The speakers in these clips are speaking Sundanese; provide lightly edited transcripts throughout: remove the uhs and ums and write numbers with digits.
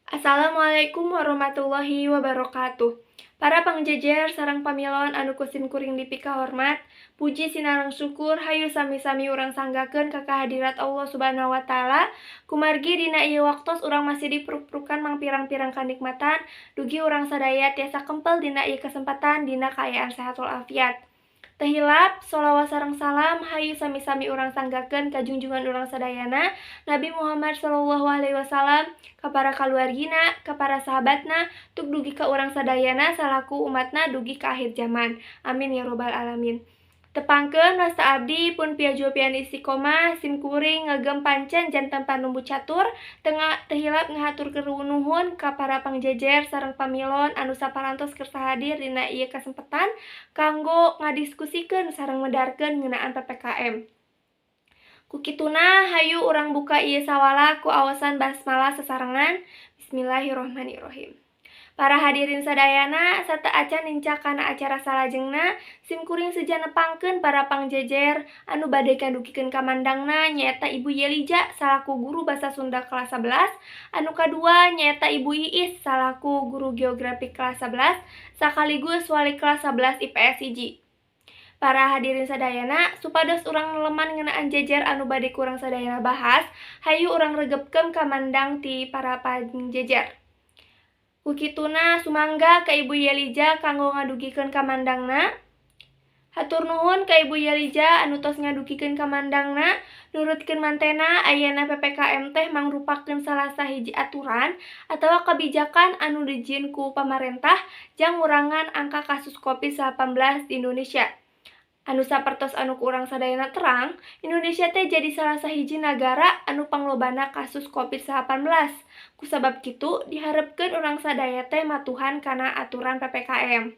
Assalamualaikum warahmatullahi wabarakatuh. Para pangjejer sareng pamilon anu kusim kuring dipika hormat, puji sinareng syukur hayu sami-sami urang sanggakeun ka kehadirat Allah Subhanahu wa taala. Kumargi dina ieu waktos urang masih diperuk-perukan mang pirang-pirang kanikmatan, dugi urang sadaya tiasa kempel dina ieu kesempatan dina kaayaan sehat walafiat. Teu hilap, sholawat sareng salam hayu sami-sami urang sanggakeun ka junjungan urang sadayana Nabi Muhammad sallallahu alaihi wasallam, ka para kaluargina, ka para sahabatna, tuk dugi ka urang sadayana salaku umatna dugi ka akhir zaman. Amin ya robbal alamin. Tepangkeun rasa abdi pun piaju pian istiqomah simkuring ngagem pancen janten panumbu catur teu hilap ngahaturkeun nuhun ka para pangjejer sareng pamilon anu saparantos keur sahadir dina ieu kasempatan kanggo ngadiskusikeun sareng medharkeun ngeunaan PPKM. Kukituna hayu urang buka ieu sawala ku awasan basmalah sesarengan. Bismillahirrohmanirrohim. Para hadirin sadayana sarta acan nincak kana acara salajengna simkuring seja nepangkeun para pangjejer anu bade kadugikeun kamandangna nyaeta Ibu Yelija salaku guru basa Sunda kelas 11, anu kadua nyaeta Ibu Iis salaku guru geografi kelas 11 sakaligus wali kelas 11 IPS 1. Para hadirin sadayana, supados urang neleman ngeunaan jejer anu bade kurang sadayana bahas, hayu urang regepkeun kamandang ti para pangjejer. Kukituna sumangga ka Ibu Yelija kanggo ngadugikeun kamandangna. Hatur nuhun ka Ibu Yelija anu tos ngadugikeun kamandangna. Nurutkeun mantena ayeuna PPKM teh mangrupakeun salah sahiji aturan atawa kebijakan anu dijieun ku pamarentah jang ngurangan angka kasus COVID-19 di Indonesia. Anu sapertos anu ku urang sadayana terang, Indonesia teh jadi salah sahiji nagara anu panglobana kasus COVID-19. Kusabab kitu diharepkeun urang sadaya teh matuhan kana aturan PPKM.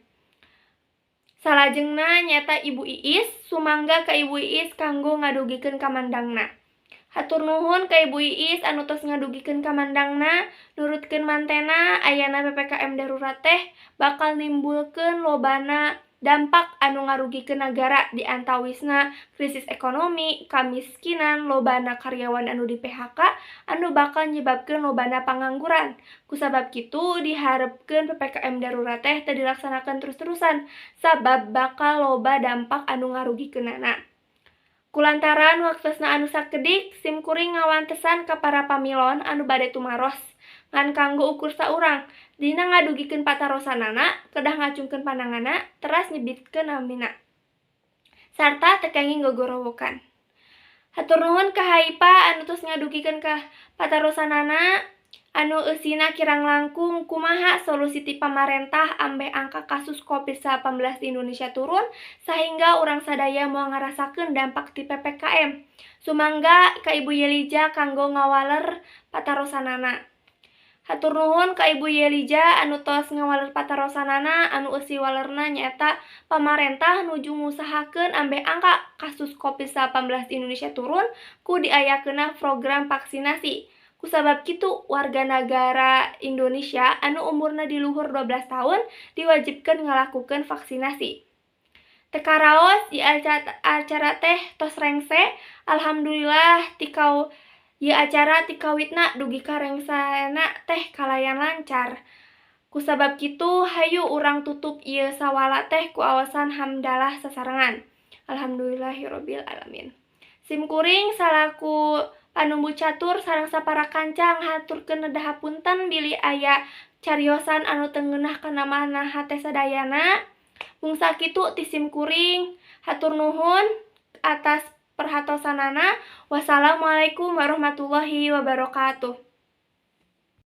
Salajengna nyaeta Ibu Iis, sumangga ka Ibu Iis kanggo ngadugikeun kamandangna. Hatur nuhun ka Ibu Iis anu tos ngadugikeun kamandangna, nurutkeun mantena ayeuna PPKM darurat teh bakal nimbulkeun lobana dampak anu ngarugikeun nagara di antawisna krisis ekonomi, kamiskinan, lobana karyawan anu di PHK, anu bakal nyebabkeun lobana pangangguran. Kusabab kitu diharepkeun PPKM darurat teh teu dilaksanakeun terus-terusan, sabab bakal loba dampak anu ngarugikeunana. Kulantaran waktosna anu sakedik, simkuring ngawantesan ka para pamilon anu bade tumaros ngan kanggo ukur saurang dina ngadugikeun patarosanana, kedah ngacungkeun pandanganna, teras nyebitkeun namina. Sarta teu kenging gogorowokan. Hatur nuhun ka Haipa anu tos ngadugikeun ka patarosanana anu eusina kirang langkung kumaha solusi ti pamarentah ambeh angka kasus COVID-19 di Indonesia turun sehingga urang sadaya moal ngarasakeun dampak ti PPKM. Sumangga ka Ibu Yelija kanggo ngawaler patarosanana. Hatur nuhun ka Ibu Yelija anu tos ngawaler patarosanana anu eusi walerna nyaeta pamarentah nuju ngusahakeun ambeh angka kasus COVID-19 di Indonesia turun ku diayakeunna program vaksinasi. Kusabab kitu warga negara Indonesia anu umurna di luhur 12 tahun diwajibkeun ngalakukeun vaksinasi. Teu karaos di acara teh tos rengse, alhamdulillah ieu acara ti kawitna dugi ka rengsana teh kalayan lancar. Kusabab kitu hayu urang tutup ieu sawala teh ku awasan hamdalah sasarengan. Alhamdulillahirabbil alamin. Simkuring salaku panumbu catur sareng sapara kancang haturkeun nedah hapunten bilih aya cariosan anu teu ngeunah kana manaha teh sadayana. Mung sakitu ti simkuring hatur nuhun atas perhatosanana. Wassalamualaikum warahmatullahi wabarakatuh.